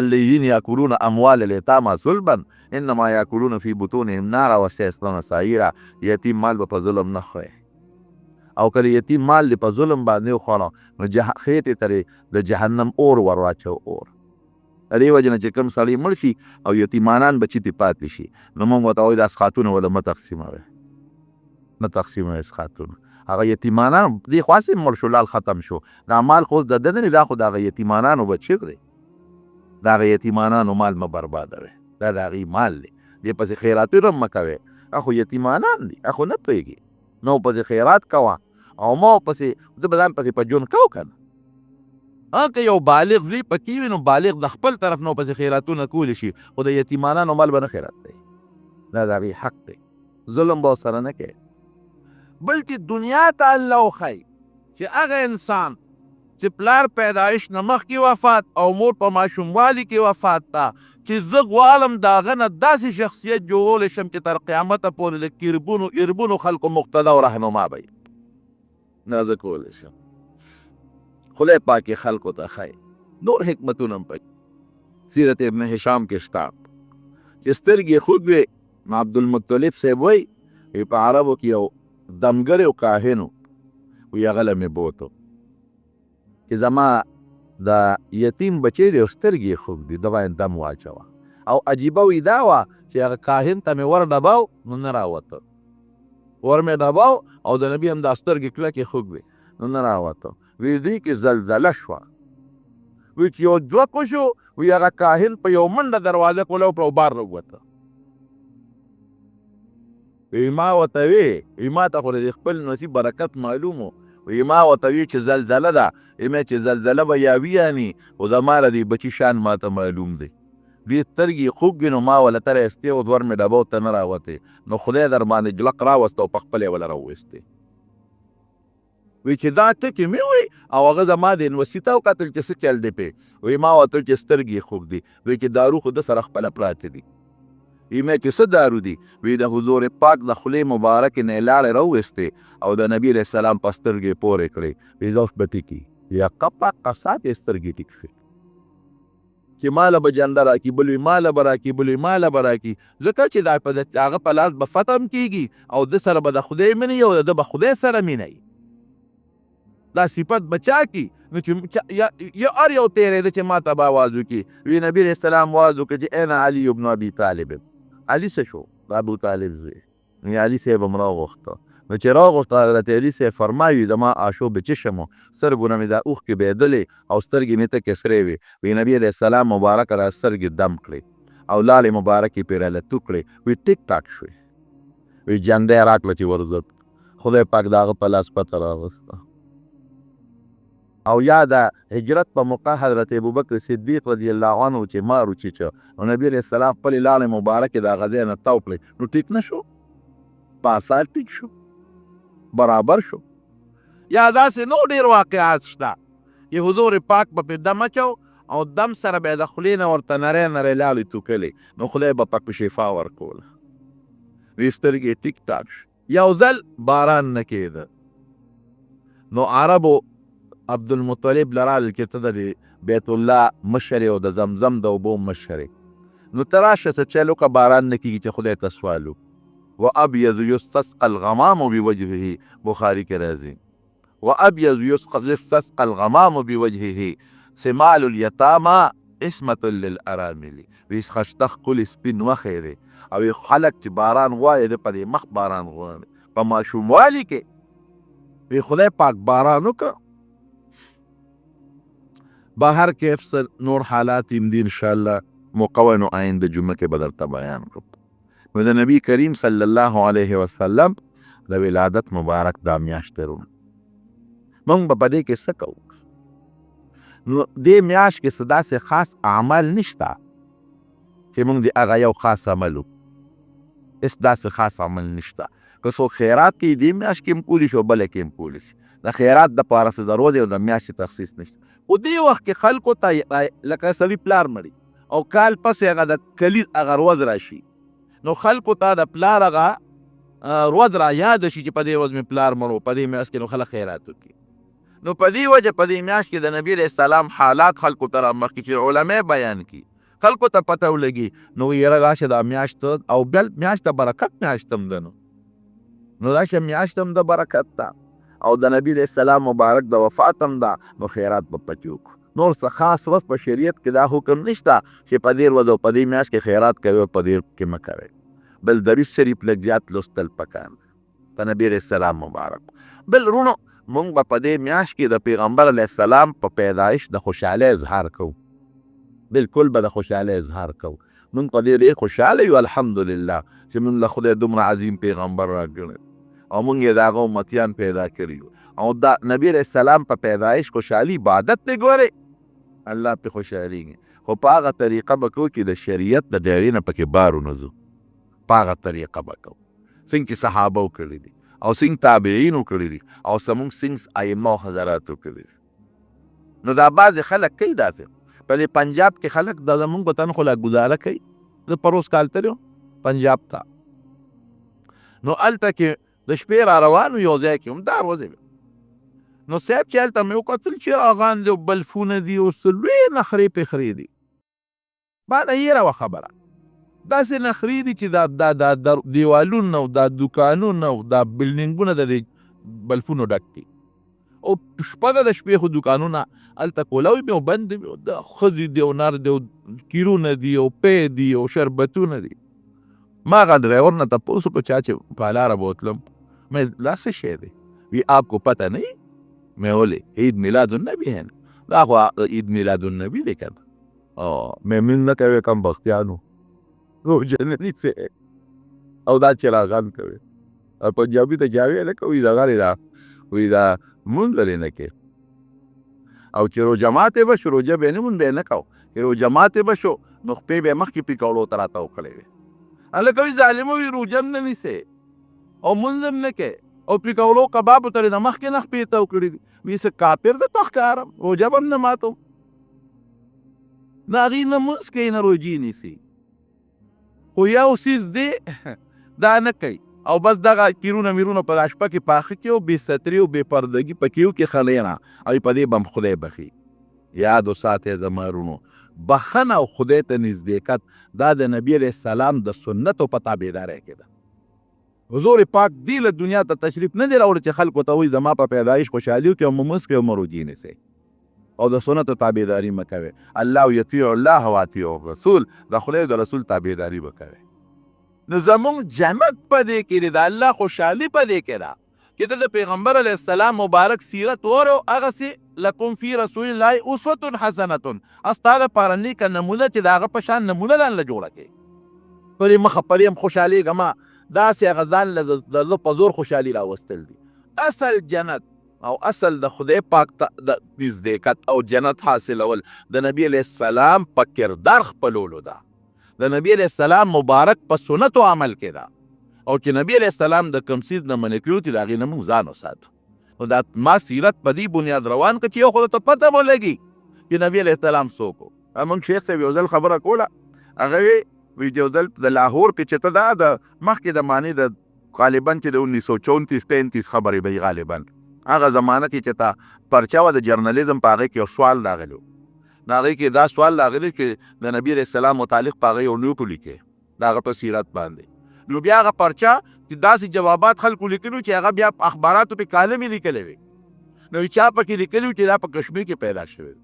الذین یاکلون اموال الیتامی ظلما انما یاکلون فی بطونهم نارا وسیصلون سعیرا یتیم مال به په ظلم نه خوري او که د یتیم مال دې په ظلم باندې وخوړه نو خېټې ته د جهنم اور ور واچو اور د دې وجې نه چې کوم سړی مړ شي او یتیمانان به چېرې پاتې شي نو موږ ورته وایو دا اسخاتونه وله مه تقسیموئ نه تقسیموئ اسخاتونه هغه یتیمانان دې خو هسې مړ شو لال ختم شو دا مال خو د ده نه دا خو د هغه یتیمانانو بچی دی د هغه یتیمانانو مال مه بربادوئ دا د هغې مال دی دې پسې خیراتونه هم مه کوئ هغه یتیمانان دي هغه نه پوهېږي نو پسې خیرات کوه او ما پسې زه به ځان پسې په ژوند کوو که نه که یو بالغ وي پکې وي نو بالغ د خپل طرف نه پسې خیراتونه کولی شي خو د یتیمانانو مال به نه خیرات دی دا د هغې حق دی ظلم به ورسره نه کوي بلکې دنیا ته الله وښایي چې هغه انسان چې پلار پیدایش نه مخکې وفات او مور په ماشوموالي کې وفات ته چې زه غواړم د هغه نه داسې شخصیت جوړولی شم چې تر قیامته پورې د اربونو خلکو مقتدا او رهنما به نه زه کولی شم خدای پاک یې خلکو ته ښایي نور حکمتونه هم پکې سیرت ابن هشام کې شته چې سترګې خوږ وې نو عبدالمطلب صاحب وایي په عربو کې یو دمګر او کاهن وي هغه له مې بوتو چې زما د یتیم بچی دی او سترګې یې خوږ دي دغه یې دم واچوه او عجیبه وي دا وه چې هغه کاهن ته مې ور ډباو نو نه راوته ور مې ډباو او د نبي هم دا سترګې کلکې خوږ وي نو نه راوته وی دوی کې زلزله شوه وی چې یو جوک وشو وی هغه کاهن په یو منډه دروازه کولو پر بار راووته وی ما ورته وی ما ته خو د خپل نصیب برکت معلوم و وی ما ورته وی چې زلزله ده مې چې زلزله به یا وي یا ني خو زما له دې بچي شان ما ته معلوم دی دې سترګې خوږ نو ما وله تر ایستې و ور مې ډبو ته نه راوتې نو خدای در باندې جلق راوسته او په خپل یې وله راوویستې وی چې دا ټکې مې وی او هغه زما د یونیورسټي ته وکتل چې څه چل دی پې وی ما ورته چې سترګې خوږ دي وی چې دارو خو ده سره خپله پراته دي مې چې څه دارو دي وی د حضور پاک د خولې مبارکې نه یې لاړې راوویستې او د نبي علیه السلام په سترګې پورې کړې وی زه اوس به ټیکي یا قپا قسات یې سترګې ټیک شوې چې ماله به جنده راکړي بل وي ماله به راکړي بل وي ماله به راکړي ځکه چې دا په هغه په لاس به فتم کېږي او ده سره به د خدای مینه وي او د ده به خدای سره مینه وي دا صفت به چا کي نو چې یو هر یو تېرېده چې ما ته به آواز وکړي وی نبي علیه السلام آواز وکړه چې این علي ابن ابي طالب علي څه شو د ابو طالب زوی نو علي صاحب هم راغوښته نو چې راغوښته حضرت علي صاحب فرمایي زما آشو به چشم و سترګونه مې دا اوښکې بهېدلې او سترګې مې تکې سرې وې وی نبي علیه السلام مبارک را سترګې دم کړې او لالې مبارکې پرې رالتو کړې وی ټیک ټاک شوې وی جنده یې راکړه چې ورځت خدای پاک د هغه په لاس پته راغسته او یا د هجرت په موقع حضرت ابوبکر صدیق رضی الله عنه چې مار وچیچه نو نبي علیه السلام خپلې لاړې مبارکې د هغه ځای نه تاو کړې نو ټیک نه شو په اساس ټیک شو برابر شو یا داسې نور ډېر واقعات شته چې حضور پاک به پرې دم اچو او دم سره به د خولې نه ورته نری نری لالې توکلې نو خدای به پاک په شفا ورکوله. وی سترګې ټیک ټاک یو ځل باران نه کېده نو عربو عبدالمطلب لرال چې ته د بیت الله مشر او د زمزم د اوبو مشر نو ته راشه څه چل وکړه باران نه کېږي چې خدای ته سوال و ابیض یستسقى الغمام بوجهه بخاري کې راځي و ابیض یستسقى الغمام بوجهه سمال الیتامى اسمة للارامل وی خشته ښکلي سپین وخی دی او خلک چې باران غواړي د په دې مخ باران غواړي په ماشوموالي کې وی خدای پاک باران وکړه. بهر کیف نور حالات هم دي انشاءالله موقع نو آینده جمعه کې به درته بیان کړو. نو د نبی کریم صلی الله علیه وسلم د ولادت مبارک دا میاشت درونه موږ به په دې کې څه کوو؟ نو دې میاشت کې څه داسې خاص عمل نشته چې موږ د هغه یو خاص عمل وکړو. هېڅ داسې خاص عمل نشته. که څوک خیرات کوي دې میاشت کې هم کولی شي او بله کې هم کولی شي. د خیرات دپاره څه ضرورت دی او د میاشتې تخصیص نشته. خو دې وخت کې خلکو ته لکه سړي پلار مړي او کال پسې هغه د کلید هغه ورځ راشي نو خلکو ته د پلار هغه ورځ را یاد شي چې په دې ورځ مې پلار مړ و په دې میاشت کې نو خلک خیرات وکړي. نو په دې وجه په دې میاشت کې د نبي علیه السلام حالات خلکو ته رامخکې چې علما بیان کړي خلکو ته پته ولګي نو یاره راشه دا میاشت او بل میاشت د برکت میاشت هم ده نو راشه میاشت هم د برکت ده او د نبی علیه السلام مبارک د وفات هم ده نو خیرات به پکې وکړو. نور څه خاص وخت په شریعت کې دا حکم نشته چې په دې ورځ او په دې میاشت کې خیرات کوي او په دې کې مه کوئ. بل دریځ شریف لږ زیات لوستل پکار دی په نبي علیه السلام مبارک. بل رونو موږ به په دې میاشت کې د پیغمبر علیه السلام په پیدایش د خوشحالۍ اظهار کوو. بالکل به د خوشحالۍ اظهار کوو. موږ په دې ډېر خوشحاله یو الحمدلله چې موږ له خدای دومره عظیم پیغمبر راکړی او موږ یې د هغه امتیان پیدا کړي او دا نبی علیه السلام په پیدایش خوشحالي عبادت دی. ګورئ الله پې خوشحالېږي خو په هغه طریقه به کوو چې د شریعت د دایرې نه پکې بار ونه ځو. په هغه طریقه به کوو څنګه چې صحابه وکړي دي او څنګه تابعین وکړي دي او زموږ څنګه ائمه او حضرات وکړي دي. نو دا بعضې خلک کوي داسې په دې پنجاب کې خلک دا زموږ په تن خو لا ګزاره کوي. زه پروس کال تللی پنجاب ته نو هلته کې د شپې را روانو یو ځای کې هم دا ورځې نو صاحب چې هلته مې وکتل چې اغان دي او بلفونه دي او څه لوی نخرې پخرې دي. باندې هیره وه خبره داسې نخرې دي چې دا دیوالونه او دا دوکانونه او دا بلډینګونه د دې بلفونو ډک دي او شپه ده د شپې خو دوکانونه هلته کولاوي مې او بند دي د ښځې دي او نر دي او کیرونه دي او پی دي او شربتونه دي. ما هغه ډرایور نه تپوس وکړو چا چې په لاره بوتلم مې دا څه شی دی؟ وی آپ کو پتہ نہیں؟ میں بولے عید میلاد النبی ہے دا خو عید میلاد النبی دی کنه میں من نه کوي کم بختیانو روژه نه نیسي او دا چراغان کوي او پنجابي ته جاوی نه کوي دا غالي دا وی دا مونږ لري نه کې او چې روژه ماتې به شو روژه به نه مونږ به نه کوو چې روژه ماتې به شو نو خپې به مخکې پیکوړو ته راته وکړی وي هلکه وي ظالمه وي روژه هم نه نیسي او مونځ هم نه کوې او پیکولو کبابو ته د مخکې نه خپې ته وکړي دي وي څه کافر ده ته ښکارم روژه به هم نه ماتوم د هغې نه مونځ کوي نه روژې نیسي خو یو څیز دی دا نه کوي او بس دغه کیرونه میرونه په شپه کې پاخه کړي او بې ستري او بې پردګي پکې وکړي خلینه او په دې به هم خدای بخي. یاد وساتئ زما رونو بخښنه او خدای ته نزدېکت دا د نبي علیه السلام د سنتو په تابعدارۍ کې ده. حضور پاک دی له دنیا ته تشریف نه دی راوړی چې خلکو ته وایي زما په پیدایش خوشحالي وکړي او مونځ کوي او روژې نیسئ او د سنتو تابعداري مه کوئ. الله یطیع الله و اطیعوا الرسول د خدای د رسول تابعداري به کوئ. نو زمونږ جنت په دې کې دی د الله خوشحالي په دې کې ده چې ته د پیغمبر علیه السلام مبارک سیرت وورو هغسې لکم فی رسول الله اسوة حسنة ستا دپاره نیکه نمونه چې د هغه په شان نمونه ځان له جوړه کړې پرې مخه پرې هم خوشحالېږه داسې هغه ځان له د زړه په زور خوشحالي راوستل دي. اصل جنت او اصل د خدای پاک ته د نزدېکت او جنت حاصلول د نبي علیه السلام په کردار خپلولو ده. د نبي علیه السلام مبارک په سنتو عمل کې ده او چې نبي علیه السلام د کوم څیز نه منع کړي چې د هغې نه موږ ځان وساتو. نو دا ما سیرت په دې بنیاد روان کړه چې یو خو ته پته ولګي چې نبی علیه السلام څوک و. موږ شیخ صاحب یو ځل خبره کوله، هغه وی یو ځل د لاهور کې چې ته دا د مخکې د معنی د غالبا چې د 1934-35 خبرې به غالبا هغه زمانه کې چې تا پرچا وه د جرنالیزم په هغې کې یو سوال راغلی و. د هغې کې دا سوال راغلی چې د نبي علیه السلام متعلق په هغې یو نوټ ولیکې د هغه په سیرت باندې. نو بیا هغه پرچا چې داسې جوابات خلکو لیکلي چې هغه بیا په اخباراتو پې کالم یې لیکلی وي. نو چا پکې لیکلي چې دا په کشمیر کې پیدا شوی دی،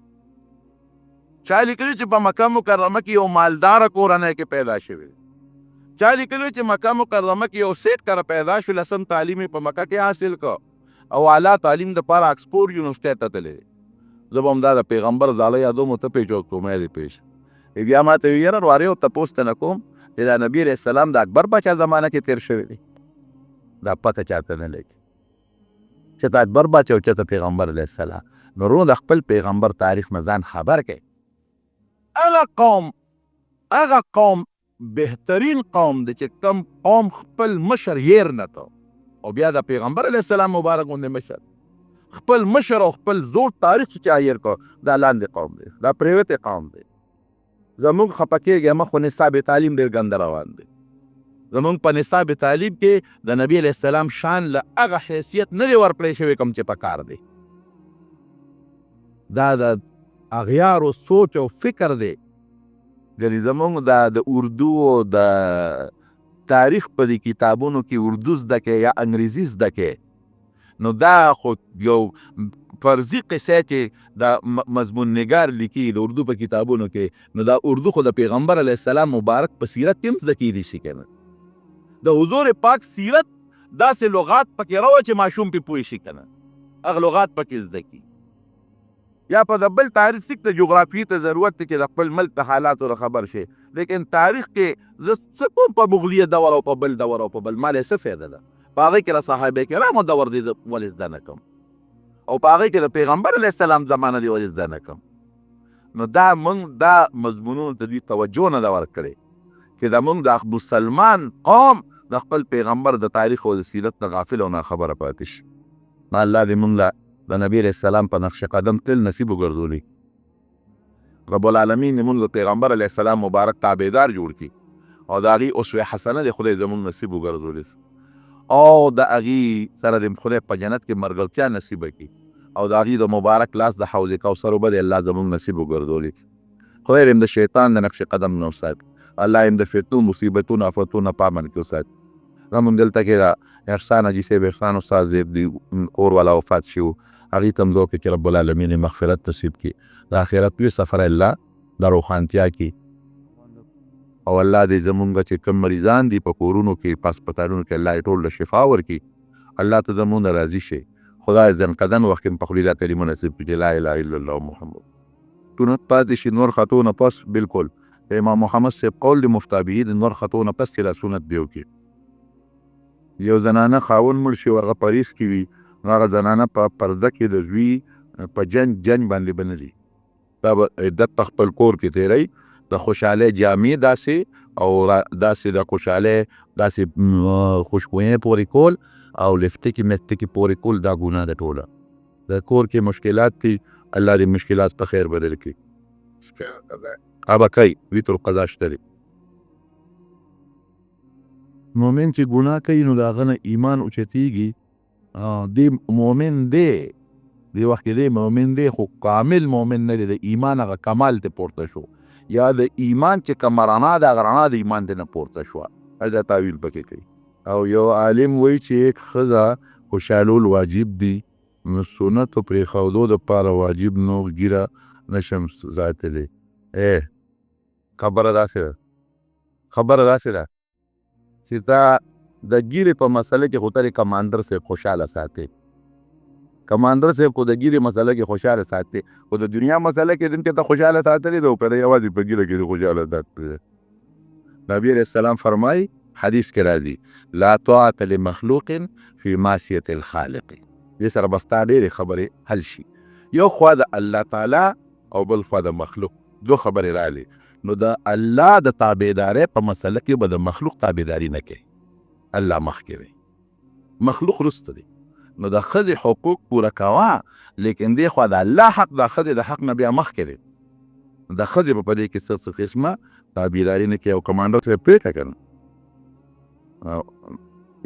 چا لیکلي چې په مکه مکرمه کې یو مالداره کورنۍ کې پیدا شوی دی، چا لیکلي چې مکه مکرمه کې یو سیټ کره پیدا شو، لسم تعلیم یې په مکه کې حاصل کړ او اعلی تعلیم دپاره اکسفورډ یونیورسټۍ ته تللی دی. زه به همدا د پیغمبر زاړه یادوم ته پې چوکتومی دی پیش. بیا ما ته ویل یاره وارې ورته پوسټ نه کوم چې دا نبي علیه السلام د اکبر باچا زمانه کې تیر شوی دی، دا پته چاته نه لګي چې ته اکبر باچا او چې ته پیغمبر علیه السلام. نو رو د خپل پیغمبر تاریخ نه ځان خبر کړئ. هغه قوم بهترین قوم دی چې کم قوم خپل مشر هیر نه تو او بیا د پیغمبر علیه السلام مبارک غوندې مشر خپل مشر او خپل زوړ تاریخ چې چا هیر کو، دا لاندې قوم دی، دا پریوتې قوم دی. زمونږ خفه کېږي مخ خو نصاب تعلیم ډېر ګنده روان دی. زمونږ په نصاب تعلیم کې د نبي علیه السلام شان له هغه حیثیت نه دی ورکړی شوی کوم چې پکار دی. دا د اغیارو سوچ او فکر دی. ګنې زمونږ د اردو او د تاریخ په دې کتابونو کې اردو زده کې یا انګریزي زده کې، نو دا خو یو فرضي قصه چې د مضمون نګار لیکي د اردو په کتابونو کې، نو دا اردو خو د پیغمبر علیه السلام مبارک په سیرت کې هم زده کیدی شي که نه. د حضور پاک سیرت داسې لغات پکې راوه چې ماشوم پې پوه شي که نه، هغه لغات پکې زده کي. یا په د بل تاریخ ټیک د جغرافیې ته ضرورت دی چې د خپل ملک د حالاتو را خبر شي، لیکن تاریخ کې زه څه کوم په مغلیه دور او په بل دور او په بل مال یې څه فایده ده؟ په هغې کې د صحابه کرامو دور دی ولې زده نه کړم او په هغې کې د پیغمبر علیه السلام زمانه دی ولې زده نه کړم؟ نو دا موږ دا مضمونونو ته دوی توجه نه ده ورکړې چې زموږ د مسلمان قوم د خپل پیغمبر د تاریخ او د سیرت نه غافل او ناخبره پاتې شي. الله دې موږ د نبی علیه السلام په نقش قدم تل نصیب وګرځولي. رب العالمین دې موږ د پیغمبر علیه السلام مبارک تابعدار جوړ کړي او د هغې اسوه حسنه دې خدای زموږ نصیب وګرځولي او د هغې سره دې خدای په جنت کې ملګرتیا نصیبه کړي او د هغې د مبارک لاس د حوض کوثر اوبه دې الله زموږ نصیب وګرځولي. خدای دې د شیطان د نقش قدم نه وساتي، الله دې د فتنو مصیبتونو آفتونو په امن کې وساتي. زموږ دلته کې د احسان حاجي صاحب احسان استاد صاحب د کور والا وفات شي، هغې ته هم دعا وکړي چې رب العالمین مغفرت نصیب کړي، د آخرت لوی سفر الله د روښانتیا کړي او الله دې زمونږ چې کوم مریضان دي په کورونو کې په هسپتالونو کې الله یې ټول له شفا ورکړي. الله ته زمونږ نه راضي شي. خدای ځنقدن وخت کې په خولې دا کلمه نصیب کړي چې لا اله الا الله محمد تونت پاتې شي. نور خطو نه پس بالکل د امام محمد صاحب قول د مفتابهي د نور خطو نه پس چې دا سنت دی وکړي. یو زنانه خاوند مړ شي هغه پریس کې وي، نو هغه زنانه په پرده کې د زوی په جنګ باندې به نه دي، دا به عدت په خپل کور کې تیری، د خوشحالۍ جامې داسې او داسې د خوشحالۍ داسې خوشبویۍ پورې کول او لفتکې مستکې پورې کول دا ګناه ده ټوله. د کور کې مشکلات دي، الله دې مشکلات په خیر بدل کړي. هغه کوي ویتر القضا شته دی. مؤمن چې ګناه کوي نو د هغه نه ایمان اوچتېږي، دی مؤمن دی، دی وخت کې دی مؤمن دی خو کامل مؤمن نه دی، د ایمان هغه کمال ته پورته شو یا د ایمان چې کومه رڼا ده هغه رڼا د ایمان ته نه پورته شوه، دا تعویل پکې کوي. او یو عالم وایي چې یک ښځه خوشحالول واجب دي، نو سنتو پرېښودو دپاره واجب نو ګیره نشم ساتلی. خبره داسې ده چې تا د ګیرې په مسله کې خو ته د کماندر صاحب خوشحاله ساتې، کماندر صاحب خو د ګیرې مسله کې خوشحاله ساتې، خو د دنیا مسله کې دن کې ته خوشحاله ساتلی ده او که یوازې په ګیره کې خوشحاله ساتلی ده. نبي علیه السلام فرمایي حدیث کې راځي لا طاعة لمخلوق فی معصیة الخالق. دې سره به ستا ډېرې خبرې حل شي، یو خوا د الله تعالی او بل خوا د مخلوق، دو خبرې راغلې. نو د الله د تابعدارۍ په مسله کې به د مخلوق تابعداري نه کوي، الله مخکې دی، مخلوق وروسته دی. نو د ښځې حقوق پوره کوه، لیکن دې خوا د الله حق د ښځې د حق نه بیا مخکې دی. د ښځې به په دې کې څه قسمه تابعداري نه کوي او کمانډر صاحب پرېکړه که نه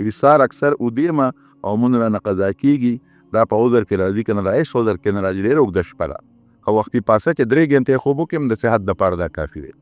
ایثار اکثر ادیمه او مونږ رانه قضا کېږي، دا په عذر کې راځي که نه د هېڅ عذر کې نه راځي. ډېره اوږده شپه ده، ښه وختي پاسه چې 3 ګنټې خوب وکړم د صحت دپاره دا کافي دی.